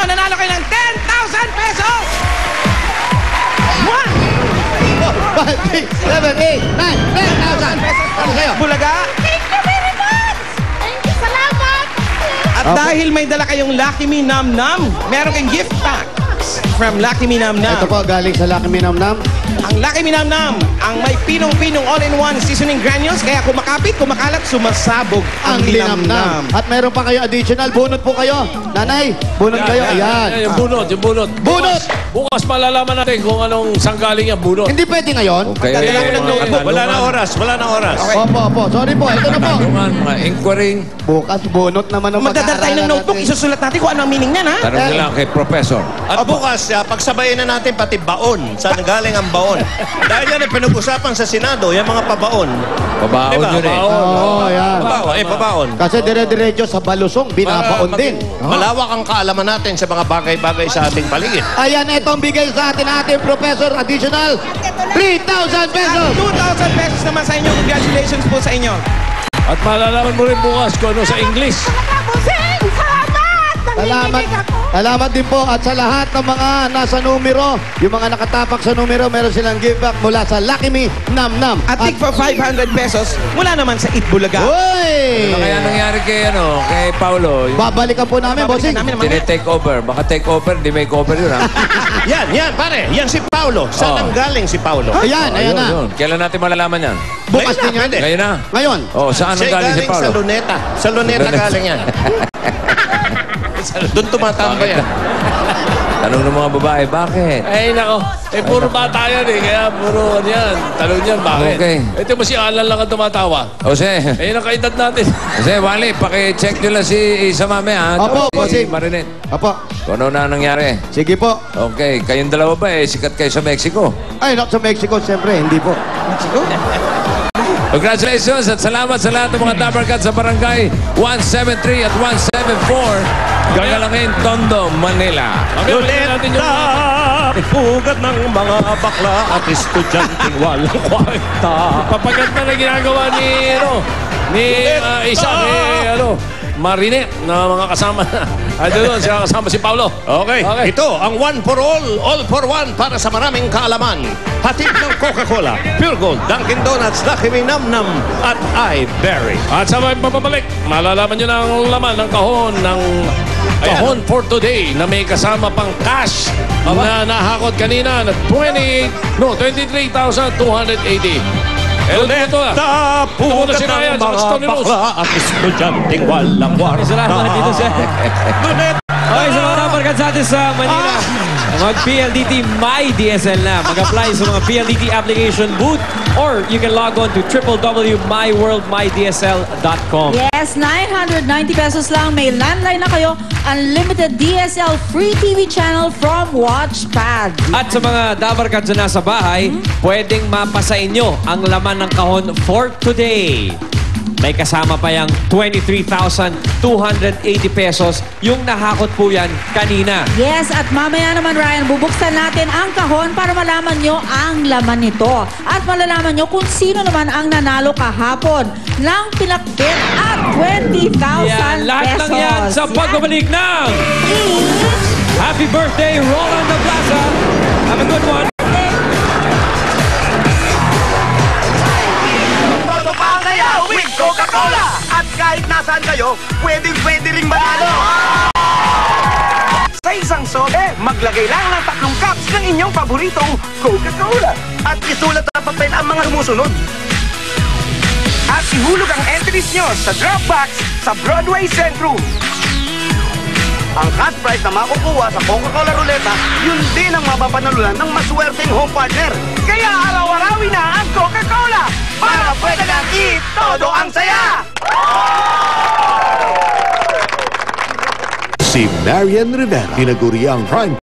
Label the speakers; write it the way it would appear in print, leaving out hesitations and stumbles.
Speaker 1: inyo, nanalo kayo ng 10,000 pesos!
Speaker 2: 1, 5, 6, 7, 8, 9, 10,000 pesos para sa'yo.
Speaker 1: Bulaga.
Speaker 3: Thank you very much! Thank you, salamat!
Speaker 1: At dahil may dala kayong Lucky Me Nam Nam, meron kayong gift pack from Lucky Me Nam Nam.
Speaker 2: Ito po, galing sa Lucky Me Nam Nam.
Speaker 1: Ang Lucky Me Nam Nam, ang may pinong-pinong all-in-one seasoning granules, kaya kumakapit, kumakalat, sumasabog ang linamnam.
Speaker 2: At meron pa kayo additional, bunot po kayo. Nanay, bunot kayo. Ayan.
Speaker 4: Yung bunot, yung bunot.
Speaker 2: Bunot!
Speaker 4: Bukas malalaman natin kung anong sanggaling yung bunot.
Speaker 2: Hindi pwede ngayon.
Speaker 4: Okay.
Speaker 1: Magdadala ko ng notebook.
Speaker 5: Wala na oras, wala na oras.
Speaker 1: Okay.
Speaker 2: Opo. Sorry po, ito na po.
Speaker 4: Tanungan, mga inquiry.
Speaker 2: Bukas, bunot naman ang
Speaker 1: Magdadala tayo ng notebook,
Speaker 2: natin.
Speaker 1: isusulat natin kung ano ang meaning niyan, ha?
Speaker 4: Tanong nila kay Professor.
Speaker 5: At bukas, pagsabayin na natin pati baon. Saan galing ang baon? Dahil yan ay pinag-usapan sa Senado, yung mga pabaon.
Speaker 4: Pabaon
Speaker 5: Diba?
Speaker 4: yun eh.
Speaker 2: Oo, yan.
Speaker 5: Pabaon.
Speaker 2: Kasi dire-diretso sa balusong, binabaon din.
Speaker 5: Malawak ang kaalaman natin sa mga bagay-bagay sa ating paligid.
Speaker 2: Ayan, ito ang bigay sa atin Professor. Additional 3,000 pesos.
Speaker 1: 2,000 pesos naman sa inyo. Congratulations po sa inyo.
Speaker 4: At malalaman mo rin bukas kung ano sa English.
Speaker 3: Busing! Salamat! Nanginginig ako!
Speaker 2: Salamat din po at sa lahat ng mga nasa numero, yung mga nakatapak sa numero, meron silang give back mula sa Lucky Me Nam Nam.
Speaker 1: At tig for 500 pesos mula naman sa Eat Bulaga.
Speaker 2: Uy!
Speaker 4: Ano kaya nangyari kay Paulo? Yung
Speaker 2: Babalikan po namin, bossing.
Speaker 4: take over. Baka take over, hindi may cover yun ha.
Speaker 5: Yan, pare. Yan si Paulo. Saan ang galing si Paulo?
Speaker 2: Ayan na.
Speaker 4: Yun. Kailan natin malalaman yan?
Speaker 2: Bukas din yan.
Speaker 4: Ngayon na.
Speaker 2: Ngayon.
Speaker 4: Oh, saan ang
Speaker 5: Siya
Speaker 4: galing si
Speaker 5: galing sa
Speaker 4: Paulo?
Speaker 5: Luneta. Sa Luneta galing yan. Doon tumatambay yan.
Speaker 4: Tanong ng mga babae, bakit?
Speaker 6: Ay, nako. Puro bata yan eh. Kaya puro ano yan. Tanong niyan, bakit?
Speaker 4: Okay.
Speaker 6: Ito mo si Alan lang ang tumatawa.
Speaker 4: Jose,
Speaker 6: Ayun ang kaedad natin.
Speaker 4: Jose, Wally, paki-check nyo lang si Isa Mame ha.
Speaker 2: Opo,
Speaker 4: Si
Speaker 2: bossing.
Speaker 4: Marinette.
Speaker 2: Apo,
Speaker 4: Kung ano na nangyari.
Speaker 2: sige po.
Speaker 4: Okay, kayong dalawa ba sikat kayo sa Mexico?
Speaker 2: Ay, not sa Mexico, siyempre, hindi po.
Speaker 4: Congratulations at salamat sa lahat ng mga Dabarkat sa barangay 173 at 174. Gagalangin, Tondo, Manila.
Speaker 5: Luneta, pugad ng mga bakla at estudyanteng walang kwenta.
Speaker 6: Papaganda na ginagawa ni Isa, Marinette na mga kasama na. Doon, siya kasama si Paulo.
Speaker 5: Okay. Ito ang one for all for one para sa maraming kaalaman. Hatid ng Coca-Cola, Pure Gold, Dunkin' Donuts, Lucky Me Nam Nam at iBerry.
Speaker 6: At sa mga papabalik, malalaman nyo na ang laman ng kahon kahon for today na may kasama pang cash na nahakot kanina na 23,280.
Speaker 5: Luneta, pugad ng mga bakla at estudyanteng walang kwarta.
Speaker 7: Salamat dito sa... Okay, sa mga Dabarkat sa atin sa Manila, mag-PLDT My DSL na. Mag-apply sa mga PLDT application booth or you can log on to www.myworldmydsl.com.
Speaker 3: Yes, 990 pesos lang. May landline na kayo. Unlimited DSL free TV channel from Watchpad.
Speaker 7: At sa mga Dabarkat na nasa bahay, pwedeng mapasa inyo ang laman ng kahon for today. May kasama pa yung 23,280 pesos. Yung nahakot po yan kanina.
Speaker 3: Yes, at mamaya naman, Ryan, bubuksan natin ang kahon para malaman nyo ang laman nito. At malalaman nyo kung sino naman ang nanalo kahapon ng pinakbit at 20,000
Speaker 7: Yan, lahat
Speaker 3: pesos.
Speaker 7: lang yan sa pagbabalik ng Happy Birthday, Roland de Plaza. Have a good one.
Speaker 1: Coca-Cola! At kahit nasaan kayo, pwede ring manalo! Sa isang sobe, maglagay lang ng 3 cups ng inyong paboritong Coca-Cola. At isulat sa papel ang mga sumusunod. At ihulog ang entries nyo sa drop box sa Broadway Centrum. Ang cash prize na makukuha sa Coca-Cola Ruleta, yun din ang mapapanalunan ng maswerteng home partner. Kaya araw-arawin na ang Coca-Cola para pwede lang todo ang saya!
Speaker 8: Si Marian Rivera, tinaguriang primetime